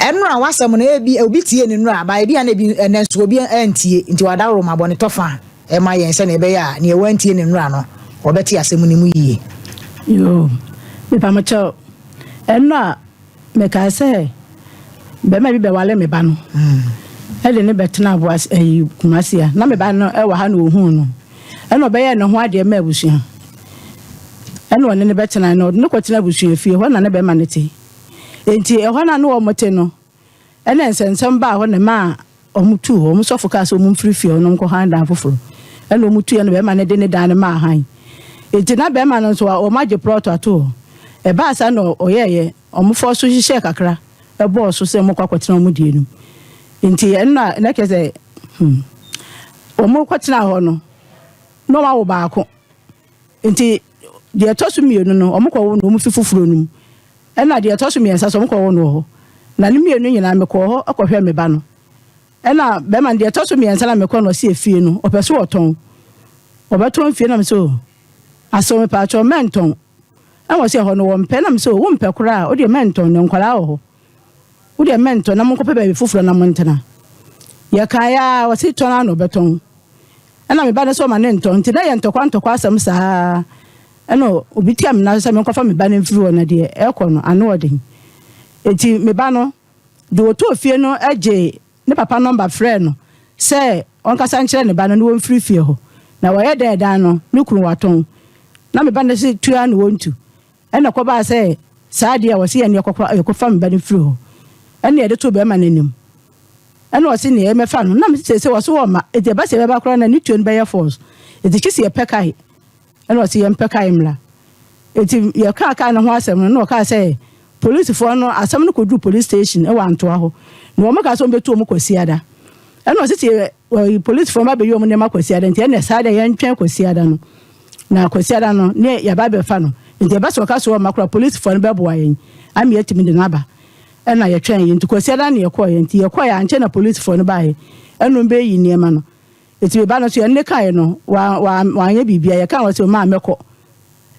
enura wasem na ebi obi tie ne nura ba ebi na ebi enenso obi antie nti wadawro mabone tofa e ma yen se na ebe ya na e wantie ne nura no obeti asem ni mu yie yo me pa macho enura me ka se be ma bi be wale me ba no ele ne betena abo kumasia na me ba no e wa ha na ohun no eno be ye ne ho ade ma abusua eno ne betena no ne kwotena abusua fie ho na ne be ma ne te enti e ho na no o mote no ene nsensem ba ho ne ma omutu ho omsofo ka so omfiri fie no nko handa afoforo eno omutu ye ne be ma ne de ne dan ne ma han enti na be ma no so o maje plot ato e ba sa no oyeye omfo so hihye kakra e bo so se mo kwakwotena mu die no enti enna na keze omo kwotena ho no no ma wo baako enti de tosu mienu no omo kwa wo no omo fifufuro no enna de tosu miensa so omo kwa wo no ho na ne mienu nyina me kwa ho akohwe me ba no enna be man de tosu miensa na me kwa no se efie no opeso oton obeton fie na me so aso me pa cho menton enwo se ho no wo mpe na me so wo mpe kura o de menton ne nkwala ho wo de menton na mo kope ba fifufuro na mo ntena ya kaya wasi tona no beton ana me ba na so ma ne nton nti na ye ntokwa asem saa eno obi tiam na se me kofa me ba na mfiri wona de ekọ no ano odin eti me ba no de woto fie no age ne papa number friend no se onka sankire ne ba no wo mfiri fie ho na wo ye dan no ne kunu waton na me ba na se tua no wontu ena ko ba se saa de wo se ye ne kofa me ba na mfiri ho ena ye de to be ma nanim ena wo se ne ye me fa no na me se wo so wo ma eti ba se be ba kro na ni tuo be ye force eti kisi ye pekai ena wo se ye pekai mla eti ye ka na ho asem no ka se police for no asem no kodu police station e wa nto aho na wo maka so betu o mkwasiada ena wo se police for ma be yo mo ne makwasiada nti ena sa de ye ntwen kwasiada no na kwasiada no ne ya ba be fa no nti ba so ka so makra police for no be boa yen am ye timi de naba ena ye twen yen nti kwasiada ne ye ko yen nti ye ko ya nche na police for no ba ye eno be yi niema no eti ba no so ye ne kai no wa anya bibia ye kan wo se ma meko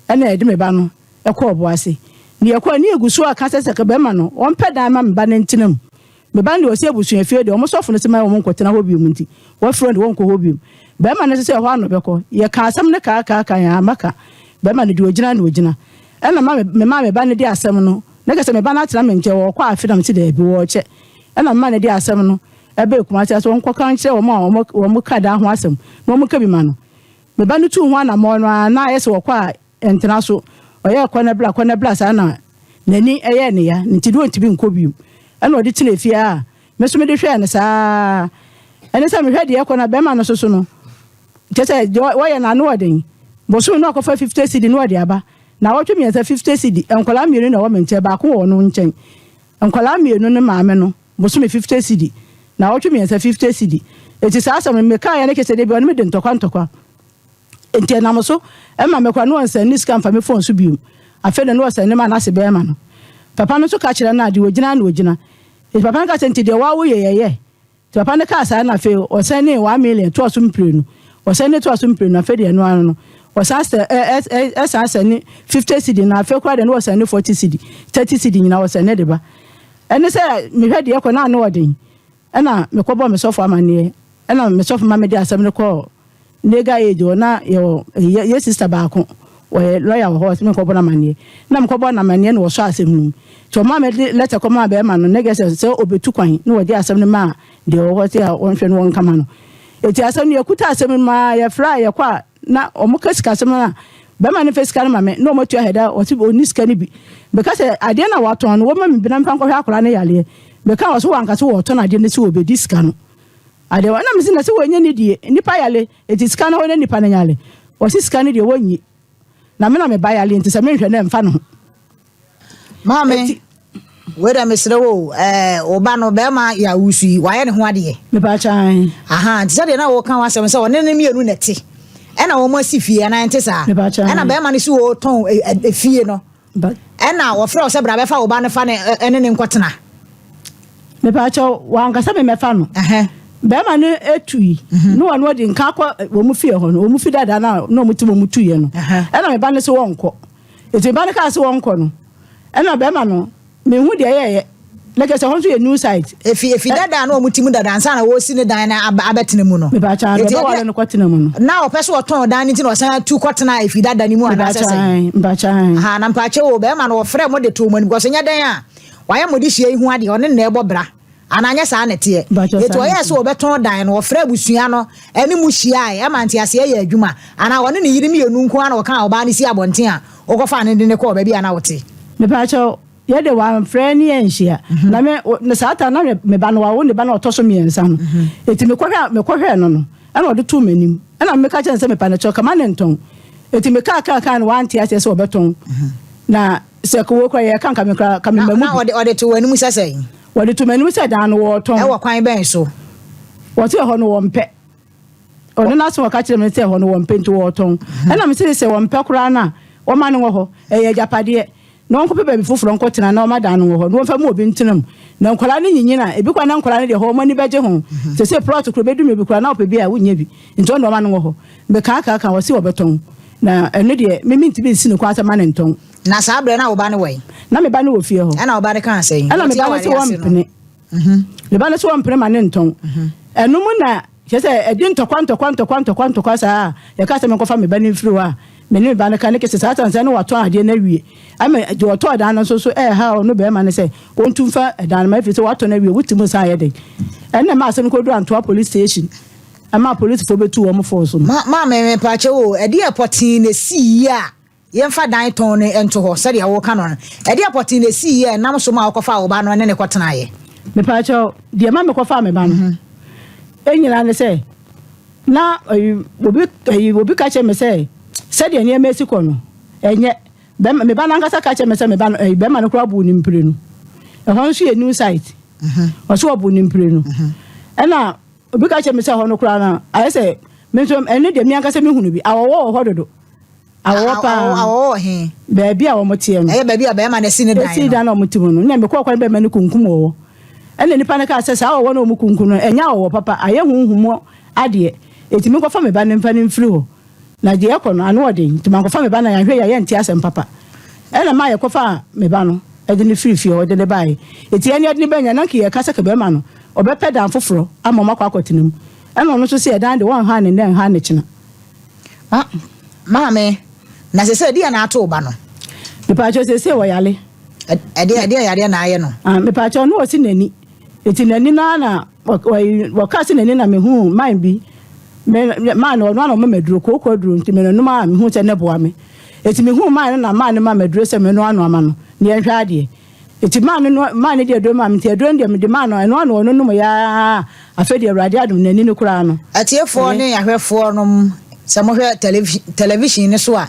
ena edi me ba no e ko oboase ni ye ko ni egusu aka sese ka be ma no on peda ma mba ne ntinam me ba ndi o se ebusu efie de o mo sofo no se ma o mo nkotena hobi mu nti wo friend wo nko hobi be ma ne se ho ano be ko ye ka asem ne ka ya maka be ma ne di ogina na ogina ena ma me ba ne di asem no ne ka se me ba na atena me nche wo kwa afidam ti da bi wo che ena ma ne di asem no ebe kuma ti so nko kan kire wo mo ka da ho asem no mo ka bi ma no me ba no tu ho na mo no na ye se wo kwa entena so oye kwana bla sa na nani eye ne ya nti do ntibi nkobium ena odi tine fie a me so me de hwe ne sa ene sa me hwe de yakona be ma no so no tese wo ye na no odin bo so no akofa 50 cedi no odi aba na wo twemi 50 cedi enkola mienu na wo menche ba ko wo no nchen enkola mienu ne maame no bo so me 50 cedi na wo twemi 50 cedi eti sa asem me ka ya ne kese de bi on me de ntokwa enti na mo so e ma me kwa no ansa ni scan fa me phone so bium afa de no ansa ne ma na se be ma no papa no so ka kire na de ogina na ogina e papa ka senti de wa wo ye ti papa ne ka sa na fe o san ne 1 million to so mprenu o san ne to so mprenu afa de no ano no o san sa ni 50 cedi na afa kwa de no san ne 40 cedi 30 cedi nyina o san ne de ba ene se me hwe de yakọ na no odin ena me kọ bo me sofo amane ena me sofo ma me de asem ne kọ nega ejo na ye sister baako we lawyer wo me ko bona manie na me ko bona manie no so asem num to ma me letter ko ma be ma no nega se obetu kwan no wodi asem ne ma de wo te a wonhwe no won kama no eti asem ne yakuta asem ma ya fra ya kwa na omuka sika asem na be ma ne fesika na ma me no motu aheda o ti oni sika ni bi because ade na waton no wo ma me bi na mpa ko hwa akora ne yale be ka wo so wanka so wo to na ade ne si obedi sika no ade wana misi na se wonye ni die nipa yale eti sika na wona nipa na yale wasi sika ni die wonyi na me na me ba yale enti se me hwe na mfa no mame we da mesre wo oba no be ma ya wusu wa ye ne ho ade me ba chan aha enti se de na wo kan wasem se wona ne mienu nete e na wo mo asifie na enti sa e na be ma ne si wo ton efie no e na wo frɛ wo se bra be fa oba ne fa ne ene ne nkotena me ba cha wa ngasa me fa no bema ne etui no wano di nka kwa wo mu fie ho no wo mu fi dada na no mu timo mu tuye no e na me ba ne se wonko eti ba ne ka se wonko no e na bema no me hu de ye like say hon so a new site if dada na omutimu dada ansa na wo si ne dan na abetene mu no me ba cha no wale no kwatena mu no na o pese o ton dan ni ti no san tu kwatena if dada ni mu ana sese me ba cha ha na mpache wo be ma no frɛ mo de to mu ni because nya dan a waye mo de hie hu ade one na ebo bra ananya saa na te eto oye so obeton dan no ofra busua no eni mu hia e ma ntia se ye adwuma ana wone ne yiri mienu nko ana oka oba ne si abonten a okofa ne de ne ko ba bia na wote me pa cho ye de wa friend ye nhia na me na saata na me ba no wa wo ne ba na otoso me ensa no eti me kohwe no no ana ode to manim ana me ka chen se me pa na cho kama ne nton eti me ka no wa ntia se obeton na se ko wo kwa ye kan ka me mamu na ode to wani mu sesai wode to manu se dan wo ton e wo kwan ben so wote ho no wo mpe ono na so ka kire me se ho no wo mpe nti wo ton e na me se wo mpe kura na wo ma ne wo ho e ye japade no nko pepe bi foforo nko tena na o ma dan wo ho no mfa mu obi ntenam na nkola ne nyinyina e bi kwa na nkola ne de ho mani beje ho se plot kuro bedu me bi kura na ope bi a wonya bi nti ono ma ne wo ho be ka wo se wo beton na eno de me minti bi si ne kwa ma ne nton na saa bre na wo ba ne wai na me ba ne wo fie ho ana wo ba ne kan sei ana me ba ne se wo mpene me ba ne se wo mpene ma ne nton eno mu na je se edi ntokwa saa ye ka se me kofa me ba ne mfiri wa me ne ba ne kan ne ke se saa tan se ne wato ade na wie ame je wato ade na so ha no be ma ne se wontumfa ade na ma fi se wato na wie wutimu saa ye de enne ma se ko do anto police station ama police fo betu wo mo force ma me pa che wo edi airport ne si ya yemfa dan ton ne ento ho se de wo ka no edi airport ne si ya nam so ma akofa wo ba no ne kwatena ye me pa che de ma me kofa me ba no enyina ne se na obi ka che me se de ne emesi ko no enye me ba na ngasa ka che me se me ba be ma no kura bu ni mpire no e ho nso ye new site o so bu ni mpire no e na obi ka che me se ho no kura na aye se me so ene de mi ngasa me hunu bi awowo ho dodo awowo pa awowo he be bia wo motie no be bia be ma na si ne dan no si dan no motimo no nya me ko be ma ne kunkum wo ene nipa ne ka se sa awowo no mu kunkum no enya awowo papa aye hunhumo ade etimi ko fa me ba ne mfa ne mfiri ho na je ekono anu ode ntuma ko fa me ba na yahwe ya nti asem papa ela ma ye ko fa me ba no e de ne firi o de ne bai eti ene de ne banya na ke ye kasa ke be ma no obe peda foforo ama makwa akotinum ena no so se e dan de won ha ne den ha ne china maame na se dia na ato ba no me pa cho se wo yale dia yare na aye no me pa cho no o si nani eti nani na wo ka si nani na me hu mind bi ma no me meduro ko duro nti me no ma me hu se ne boa me eti me hu ma na ma ne ma meduro se me no anu ama no ne nhwa ade eti ma ne de do ma me te do ndem de ma no anu no no ya afedi awrade adum nani no kura no atiefo ne yahwefo no se mo hwe television ne so a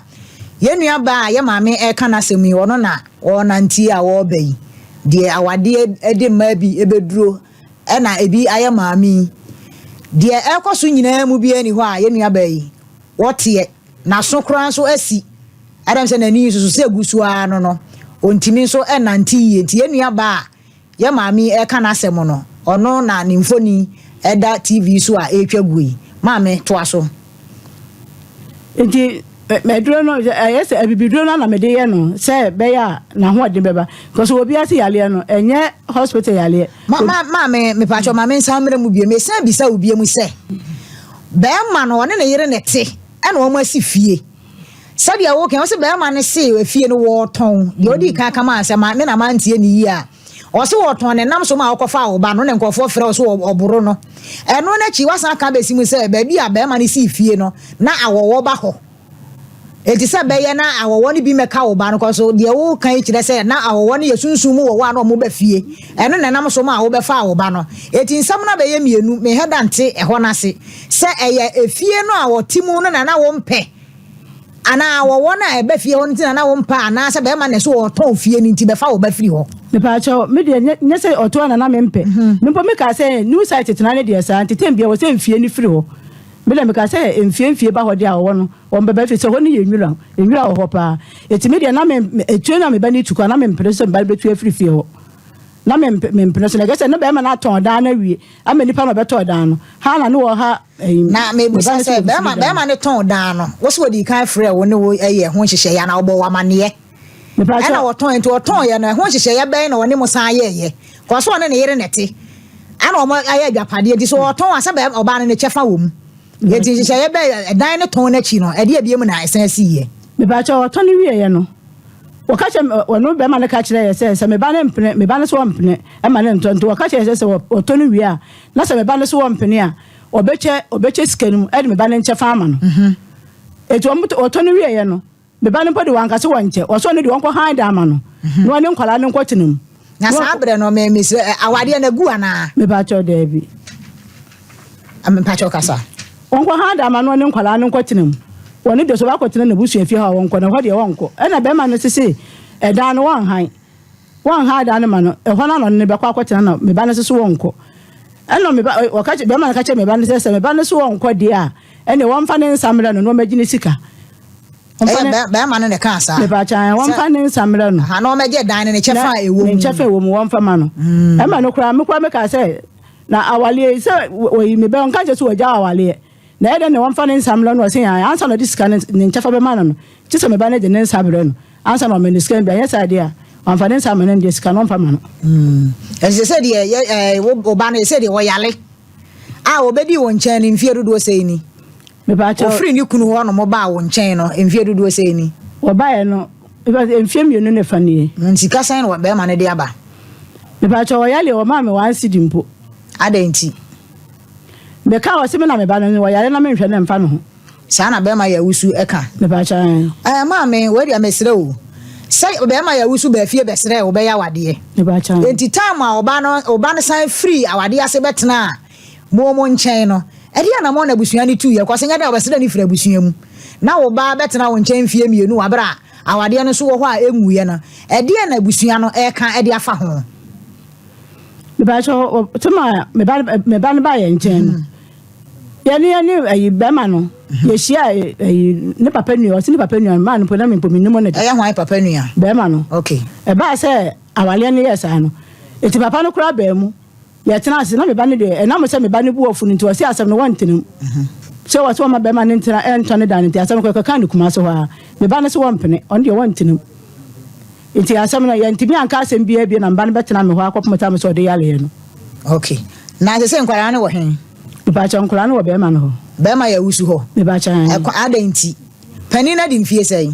yenua ba ye maame e kana semi wono na wona nti a wo bai de awade ede ma bi ebeduro e na ebi aye maame de ekoso nyina mu bi ani ho a yenua ba yi wote na so kran so asi adam se nani so se gusu ano no ontimi so e nanti ye nti yenua ba ye maame e kana semo no ono na ni mfoni eda tv so a etwagui maame to aso nti medro no yes abibidro na me de ye no se be ya na ho ade beba because obi ase yale no enye hospital yale ma me pacho ma me nsamre mu bie me san bisa obi mu se be ma no ne yere ne te e na o ma si fie sabi a wo kan se be ma ne se fie no wo ton de odi kan kama ase ma me na ma ntie ni yi a o se wo ton ne nam so ma akofa wo ba no ne nkofo frɛ o so oboro no eno na chi wasan ka be si mu se be bia be ma ne si fie no na awowo ba ho eti se be ye na awowo ni bi meka wo ba no ko so de wo kan kire se na awowo ni yesunsun mu wo wa no mo ba fie eno ne nam so ma wo be fa wo ba no eti nsam na be ye mienu me hedante e ho na se eye efie no awotimu no na wo mpe ana awowo na e ba fie ho nti na wo mpa ana se be ma ne so wo ton fie ni nti be fa wo ba firi ho me pa cho me de nye se oto na me mpe me po me ka se new site tena ne de sa nti tembia wo se mfie ni firi ho bele me ka se mfie ba ho de awo no wo mbe ba fi se ho ni yenwura ho pa etimi de na me etu na me ba ni tukwa na me mpere so mba betu afiri fie ho na me mpere so na gese no be ma na ton dan na wie ama nipa no be ton dan no ha na no wo ha na me bu se be ma ne ton dan no wo so di kan frɛ wo ne wo eye ho hyehyɛ ya na wo bo wa mane ana woton enti woton ye na ho hyehye ye ben na woni mo san ye ko so ne yere nete ana o aye adwapade enti so woton asa be oba ne chefa wo mu ye ti hyehye ye be dan ne ton na chi no e de abiem na esan si ye me ba cho woton ne wie ye no wakache wono be ma ne ka kire ye se me ba ne mpene me ba ne so mpene e ma ne ntonto wakache ye se woton ne wie a na se me ba ne so mpene a obeche skanum e de me ba ne chefa ama no etu woton ne wie ye no me ba ne podi wanka se wonche oso ne de wonko han da ama no no ne nkwala ne nkwotinum na sa abre no me awade na gu ana me ba cho da bi am pa cho kasa wonko han da ama no ne nkwala ne nkwotinum woni de so ba kwotina na busu afie ha wonko na ho de wonko e na be ma no sese e da no wan han da ne ma no e ho na no ne be kwa kwotina na me ba ne sese wonko e no me ba wakache be ma na kache me ba ne sese me ba ne so wonko de a e ne won fa ne nsamre no magine sika be ma ne kansa me ba cha won fa ne nsamre no ha no meje dan ne chefa ewo ne chefa ewo mu won fa ma no e ma no kura me ka se na awale se oyi me be on ka je so waja awale na ede ne won fa ne nsamre no se ya ansa no diska ne chefa be ma no ti se me ba ne de ne nsamre no ansa no me diska be yesa dia won fa ne nsamre ne diska no fa ma no e se de wo ba ne se de wo yale a obedi won chen ne mfie dodo sei ni me ba cha ofri ni kunu ho no mo ba won chen no mfie dodo sei ni wo ba ye no mfie mienu ne fa ni nti ka san no be ma ne de aba me ba cha wo yale wo ma me wan sidi mpo adenti be ka wo se me na me ba no wo yale na me hwe ne mfa no ho sa na be ma ya wusu eka me ba cha ma me we dia mesre o sai be ma ya wusu ba fie be sre wo be ya wade me ba cha enti time a oba no san free awade ase betena mo nchen no edi na mo na busua ni tu ye kwase nya da obesre ni fra busua mu na wo ba betena wo nchen fie mienu wabra awade no so wo ho a enwu ye na edi na busua no e ka edi afa ho me ba cho tuma me ba ye nchen yani ayi be ma no ye hia ayi ne papa nu o si ne papa nu ma no po na me po minimo ne e ya hwan papa nu ya be ma no okay e ba se awale ne yes ano eti papa no kura be mu ye tena ase na me ba ne de e na mo se me ba ne bu ofu nti o si asem no wantinum so wa so ma be ma ne ntena e ntone da ne ti asem ko ka ne kuma so ha me ba ne so wampene on de wantinum enti asem no ye ntimi anka asem bia na mba ne betena me ho akopomota me so de yale no okay na se nkwara ne wo hen ba cha nkwara ne wo be ma no be ma ya wusu ho me ba cha adenti pani na di mfie sei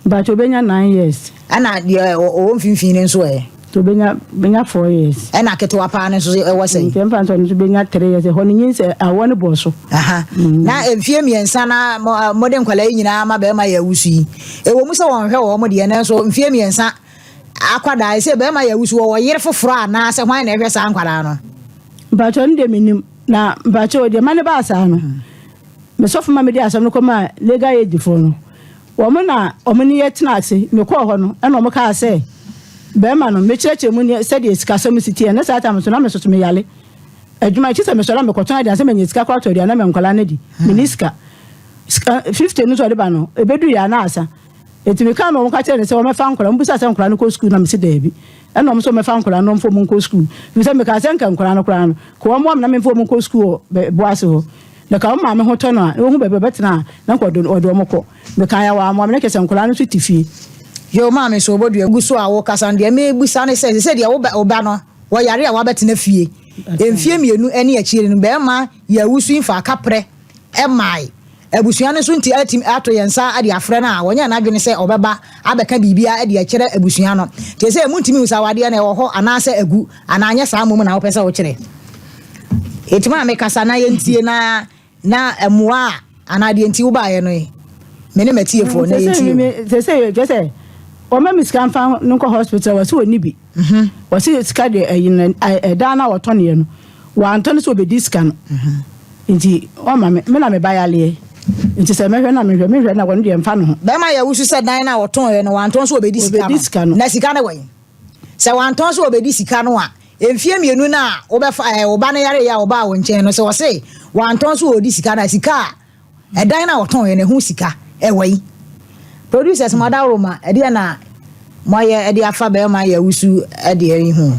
ba cho benya 9 years ana de o mfimfin ne nso to benya 4 years ana ketewa pa ne so wo sei tempa nto ne benya 3 years ho ne nyinse awone boso na mfie miensa na modern kwala nyina ma be ma ya wusu yi wo mu se won hwe wo mo de ne so mfie miensa akwada se be ma ya wusu wo yere foforo ana se hwan na hwe sa ankwada no ba cho ne de minim na ba cho de mane ba sa no me so fuma me de asam no koma legal age fo no wo mo na o mo ni yetna ase me ko ho no e no mo ka ase be ma no me cheche mu ni se de sika so mu sitie na sa ta mo so na me so me yale adwuma chi se me so na me ko tona de ase me nyisika kwa to de na me nkola na di miniska 50 no so de ba no ebedu ya na asa etimi ka no mo ka chere se wo me fa nkola mbusa se nkola no ko school na me se da bi eno mo so me fa nkola no mfo mo ko school mi se me ka se nka nkola no kora no ko mo am na me mfo mo ko school bo ase ho na ka ma me ho to no a wo hu bebe betena na ko do mo ko me ka ya wa mo me ke se nkola no so tifie yo ma me so bodu aguso a wo kasa de me busa ne se de wo ba no wo yare a wo betena fie emfie mienu ene akire no be ma ya wusu infa kapre e mai abusua ne so nti atim ato yensa ade afre na wonya na adwene se obeba abeka bibia ade akire abusua no te se mu ntimi usawade na wo ho anase agu ananye saa mum na wo pese wo kire etima me kasa na yentie na emoa anade nti wo ba ye no me ne matie fo na yentie se o ma miskan fa nko hospital wasi oni bi wasi sika de da na wo tone no wa antone so be diskan nti o ma me na me ba yale nti se mehwe na mehwe na wonu de mfa no be ma ya wusu se dan na wo ton no wa anton so obedi sika no na sika na wen se wa anton so obedi sika no a emfie mienu na wo be fa wo ba na yare ya wo ba wo nchen no se wo se wa anton so odi sika na sika dan na wo ton no hu sika wen producers madawroma e dia na moye e dia fa be ma ya wusu e dia hu